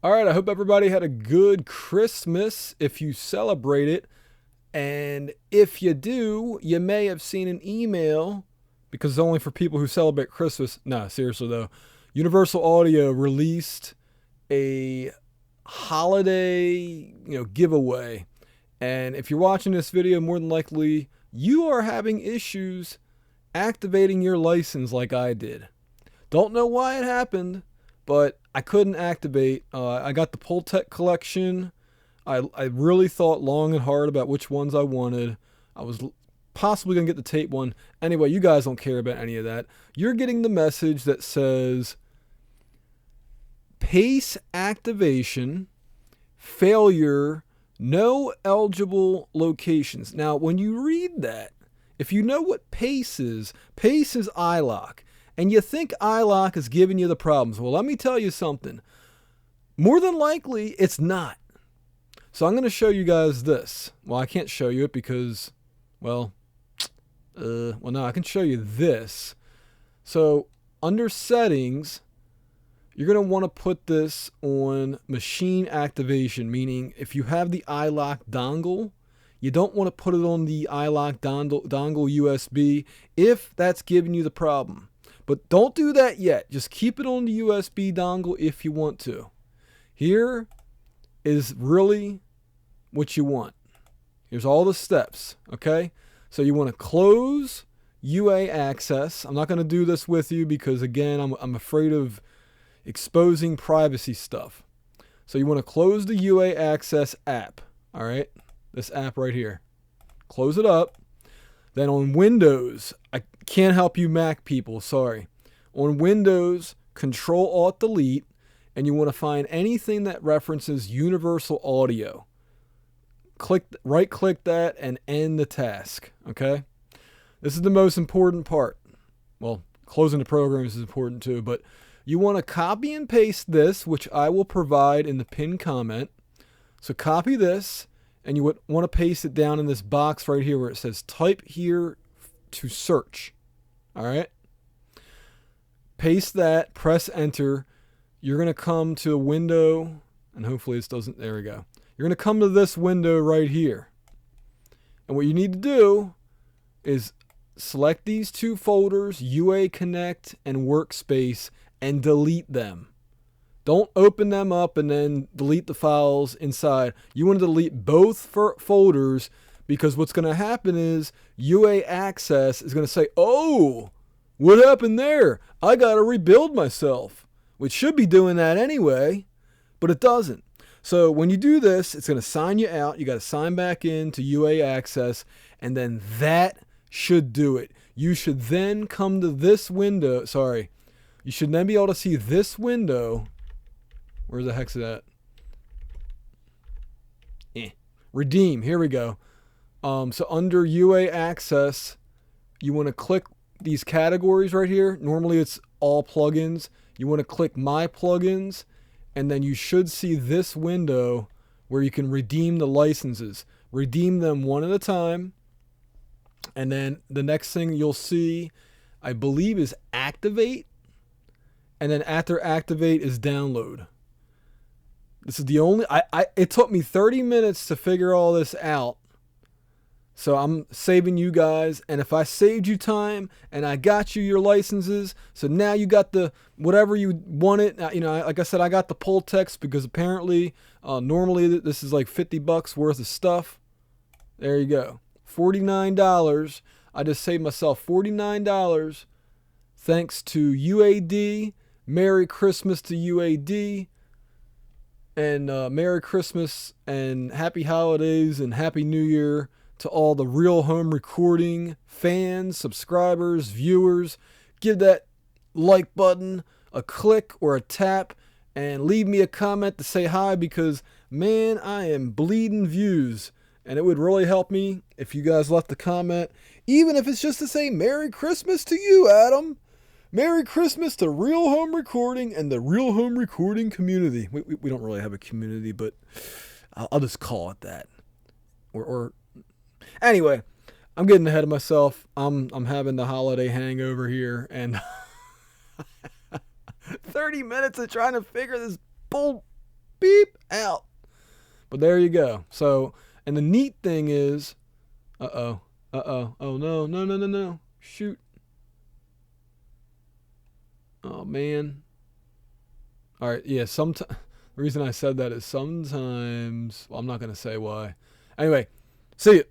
All right, I hope everybody had a good Christmas if you celebrate it. And if you do, you may have seen an email because it's only for people who celebrate Christmas. Nah, seriously though. Universal Audio released a holiday, giveaway. And if you're watching this video, more than likely you are having issues activating your license like I did. Don't know why it happened, but I couldn't activate. I got the Pultec collection. I really thought long and hard about which ones I wanted. I was possibly going to get the tape one. Anyway, you guys don't care about any of that. You're getting the message that says PACE activation, failure, no eligible locations. Now, when you read that, if you know what PACE is iLok. And you think iLok is giving you the problems. Well, let me tell you something. More than likely, it's not. So I'm going to show you guys this. Well, I can't show you it because, no, I can show you this. So under settings, you're going to want to put this on machine activation, meaning if you have the iLok dongle, you don't want to put it on the iLok dongle USB if that's giving you the problem. But don't do that yet. Just keep it on the USB dongle if you want to. Here is really what you want. Here's all the steps, okay? So you want to close UA access. I'm not going to do this with you because, again, I'm afraid of exposing privacy stuff. So you want to close the UA access app, all right? This app right here. Close it up. Then on Windows, I can't help you Mac people, sorry. On Windows, Control-Alt-Delete, and you want to find anything that references Universal Audio. Right-click that and end the task, okay? This is the most important part. Well, closing the programs is important too, but you want to copy and paste this, which I will provide in the pinned comment. So copy this, and you would want to paste it down in this box right here where it says type here to search. All right. Paste that, press enter. You're going to come to a window, and hopefully this doesn't, there we go. You're going to come to this window right here. And what you need to do is select these two folders, UA Connect and Workspace, and delete them. Don't open them up and then delete the files inside. You want to delete both folders because what's going to happen is UA Access is going to say, oh, what happened there? I got to rebuild myself, which should be doing that anyway, but it doesn't. So when you do this, it's going to sign you out. You got to sign back in to UA Access, and then that should do it. You should then come to this window. Sorry. You should then be able to see this window. Where the heck's that? Redeem. Here we go. So under UA Access, you want to click these categories right here. Normally it's all plugins. You want to click My Plugins, and then you should see this window where you can redeem the licenses. Redeem them one at a time. And then the next thing you'll see, I believe, is Activate. And then after Activate is Download. This is the only, it took me 30 minutes to figure all this out. So I'm saving you guys. And if I saved you time and I got you your licenses, so now you got the, whatever you wanted. Like I said, I got the Pultec because apparently, normally this is like $50 worth of stuff. There you go. $49. I just saved myself $49 thanks to UAD. Merry Christmas to UAD. And Merry Christmas and Happy Holidays and Happy New Year to all the Real Home Recording fans, subscribers, viewers. Give that like button a click or a tap and leave me a comment to say hi because, man, I am bleeding views. And it would really help me if you guys left a comment, even if it's just to say Merry Christmas to you, Adam. Merry Christmas to Real Home Recording and the Real Home Recording community. We don't really have a community, but I'll just call it that. Or anyway, I'm getting ahead of myself. I'm having the holiday hangover here, and 30 minutes of trying to figure this bull beep, out. But there you go. So, and the neat thing is, oh no, shoot. Oh man. All right, yeah, the reason I said that is sometimes, well, I'm not going to say why. Anyway, see you.